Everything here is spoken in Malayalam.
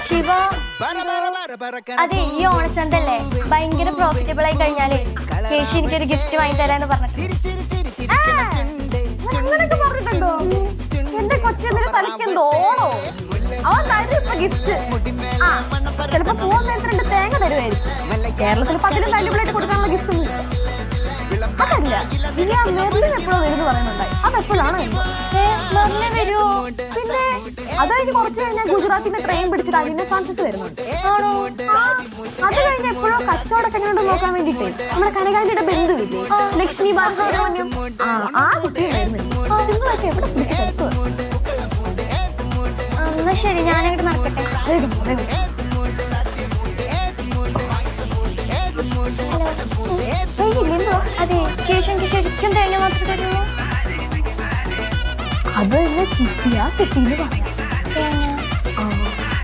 ശിവ, അതെ ഈ ഓണച്ചന്തല്ലേ ഭയങ്കര പ്രോഫിറ്റബിൾ ആയി കഴിഞ്ഞാലേ കേശു എനിക്കൊരു ഗിഫ്റ്റ് വാങ്ങി തരാന്ന് പറഞ്ഞു. പറഞ്ഞിട്ടുണ്ടോ? എന്റെ കൊച്ചിന് തലയ്ക്കെന്തോ ഓണോ? അവൻ തരും ഇപ്പൊ ഗിഫ്റ്റ്. ആ ചിലപ്പോ പോകാൻ നേരത്തെ 2 തേങ്ങ തരുമായിരിക്കും. കേരളത്തിൽ 10 വാല്യുബിളായിട്ട് കൊടുക്കാനുള്ള ഗിഫ്റ്റ് ഒന്നും അതല്ല. ഇനി ആ മെർലിൻ എപ്പോഴും വരുന്നു പറയുന്നുണ്ടായി. അതെപ്പോഴാണ് മെർലിൻ വരുമോ? പിന്നെ അതായത് കുറച്ച് കഴിഞ്ഞാൽ ഗുജറാത്തിന്റെ ട്രെയിൻ പിടിച്ചിട്ട് അതിന്റെ ഫ്രാൻസിസ് വരുന്നുണ്ട്. ആണോ? അത് കഴിഞ്ഞ എപ്പോഴും കച്ചവടമൊക്കെ എങ്ങനെയുണ്ടോ നോക്കാൻ വേണ്ടിട്ടേ നമ്മുടെ കനകാന്റിയുടെ ബന്ധുവില്ലേ ലക്ഷ്മി ബാലസുബ്രഹ്മണ്യം, ആ കുട്ടിയെ നിങ്ങളൊക്കെ എവിടെ പിടിച്ച് കിടക്കുക? എന്നാ ശരി, ഞാനങ്ങോട്ട് നടക്കട്ടെ. അതെ കേശു എനിക്ക് ശരിക്കും തേങ്ങ മാത്രമേ തരുള്ളൂ. അത് എന്നെ കിട്ടിയാ കിട്ടിയെന്ന് പറയാം.